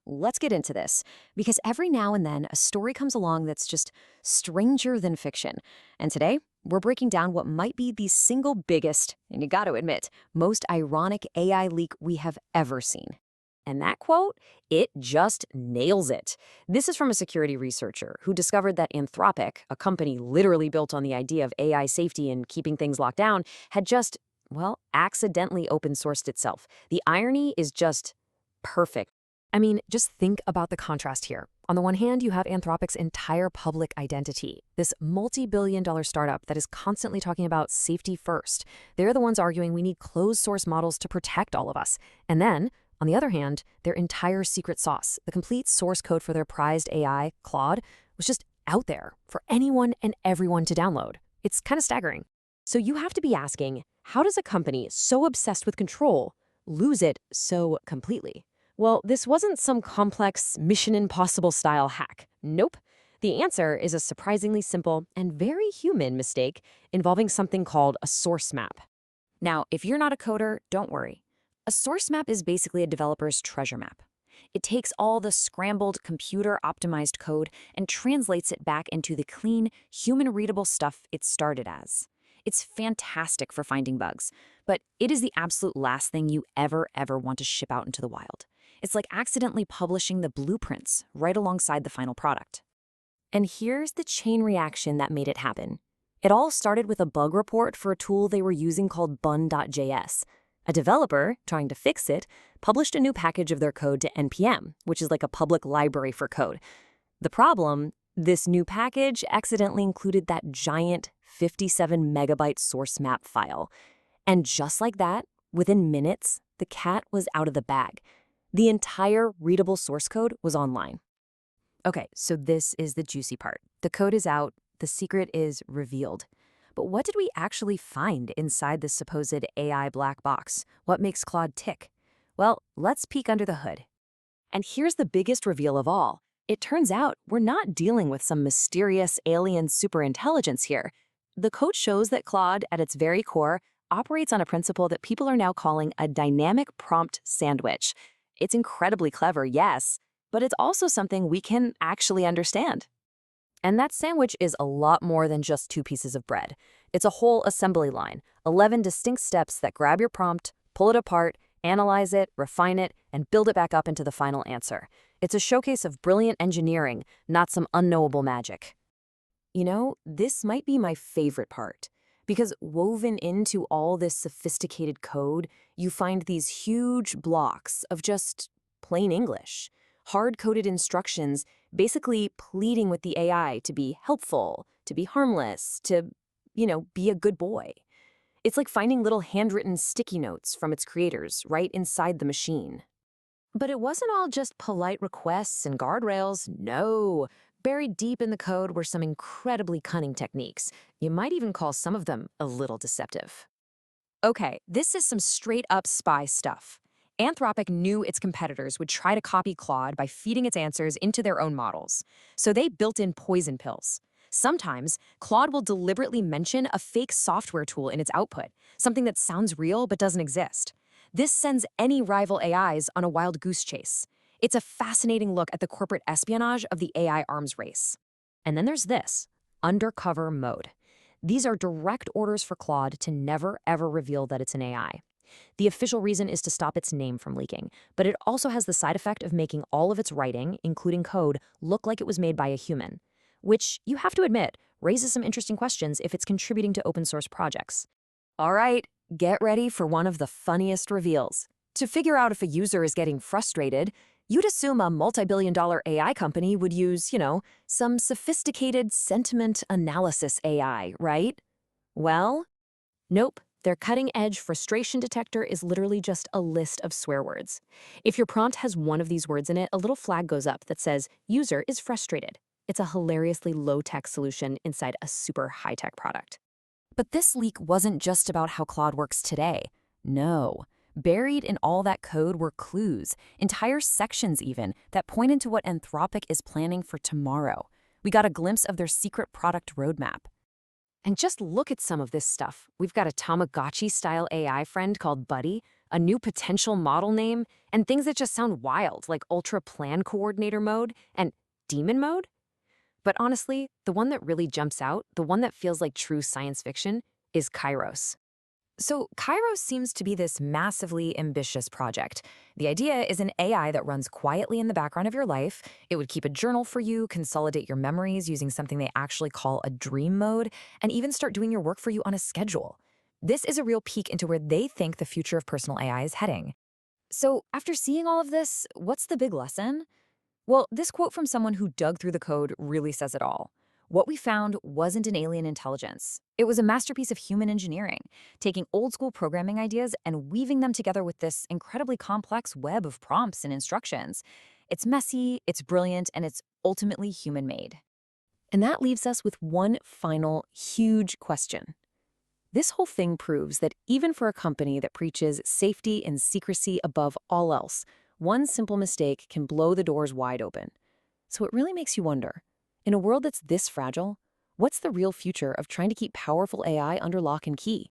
let's get into this, because every now and then a story comes along that's just stranger than fiction. And today, we're breaking down what might be the single biggest, and you gotta admit, most ironic AI leak we have ever seen. And that quote, it just nails it. This is from a security researcher who discovered that Anthropic, a company literally built on the idea of AI safety and keeping things locked down, had just, well, accidentally open sourced itself. The irony is just perfect. I mean, just think about the contrast here. On the one hand, you have Anthropic's entire public identity, this multi-billion-dollar startup that is constantly talking about safety first. They're the ones arguing we need closed-source models to protect all of us. And then, on the other hand, their entire secret sauce, the complete source code for their prized AI, Claude, was just out there for anyone and everyone to download. It's kind of staggering. So you have to be asking, how does a company so obsessed with control lose it so completely? Well, this wasn't some complex Mission Impossible style hack. Nope. The answer is a surprisingly simple and very human mistake involving something called a source map. Now, if you're not a coder, don't worry. A source map is basically a developer's treasure map. It takes all the scrambled, computer-optimized code and translates it back into the clean, human-readable stuff it started as. It's fantastic for finding bugs, but it is the absolute last thing you ever want to ship out into the wild. It's like accidentally publishing the blueprints right alongside the final product. And here's the chain reaction that made it happen. It all started with a bug report for a tool they were using called bun.js. A developer, trying to fix it, published a new package of their code to NPM, which is like a public library for code. The problem, this new package accidentally included that giant 57 megabyte source map file. And just like that, within minutes, the cat was out of the bag. The entire readable source code was online. Okay, so this is the juicy part. The code is out, the secret is revealed. But what did we actually find inside this supposed AI black box? What makes Claude tick? Well, let's peek under the hood. And here's the biggest reveal of all. It turns out we're not dealing with some mysterious alien superintelligence here. The code shows that Claude, at its very core, operates on a principle that people are now calling a dynamic prompt sandwich. It's incredibly clever, yes, but it's also something we can actually understand. And that sandwich is a lot more than just two pieces of bread. It's a whole assembly line, 11 distinct steps that grab your prompt, pull it apart, analyze it, refine it, and build it back up into the final answer. It's a showcase of brilliant engineering, not some unknowable magic. You know, this might be my favorite part, because woven into all this sophisticated code, you find these huge blocks of just plain English. Hard-coded instructions basically pleading with the AI to be helpful, to be harmless, to, be a good boy. It's like finding little handwritten sticky notes from its creators right inside the machine. But it wasn't all just polite requests and guardrails, no. Buried deep in the code were some incredibly cunning techniques. You might even call some of them a little deceptive. Okay, this is some straight-up spy stuff. Anthropic knew its competitors would try to copy Claude by feeding its answers into their own models. So they built in poison pills. Sometimes, Claude will deliberately mention a fake software tool in its output, something that sounds real but doesn't exist. This sends any rival AIs on a wild goose chase. It's a fascinating look at the corporate espionage of the AI arms race. And then there's this, undercover mode. These are direct orders for Claude to never, ever reveal that it's an AI. The official reason is to stop its name from leaking, but it also has the side effect of making all of its writing, including code, look like it was made by a human, which, you have to admit, raises some interesting questions if it's contributing to open source projects. All right, get ready for one of the funniest reveals. To figure out if a user is getting frustrated, you'd assume a multi-billion-dollar AI company would use, some sophisticated sentiment analysis AI, right? Well, nope. Their cutting-edge frustration detector is literally just a list of swear words. If your prompt has one of these words in it, a little flag goes up that says, "User is frustrated." It's a hilariously low-tech solution inside a super high-tech product. But this leak wasn't just about how Claude works today. No. Buried in all that code were clues, entire sections even, that pointed to what Anthropic is planning for tomorrow. We got a glimpse of their secret product roadmap. And just look at some of this stuff. We've got a Tamagotchi-style AI friend called Buddy, a new potential model name, and things that just sound wild, like Ultra Plan Coordinator Mode and Demon Mode. But honestly, the one that really jumps out, the one that feels like true science fiction, is Kairos. So, Kairos seems to be this massively ambitious project. The idea is an AI that runs quietly in the background of your life. It would keep a journal for you, consolidate your memories using something they actually call a dream mode, and even start doing your work for you on a schedule. This is a real peek into where they think the future of personal AI is heading. So, after seeing all of this, what's the big lesson? Well, this quote from someone who dug through the code really says it all. What we found wasn't an alien intelligence. It was a masterpiece of human engineering, taking old school programming ideas and weaving them together with this incredibly complex web of prompts and instructions. It's messy, it's brilliant, and it's ultimately human made. And that leaves us with one final huge question. This whole thing proves that even for a company that preaches safety and secrecy above all else, one simple mistake can blow the doors wide open. So it really makes you wonder, in a world that's this fragile, what's the real future of trying to keep powerful AI under lock and key?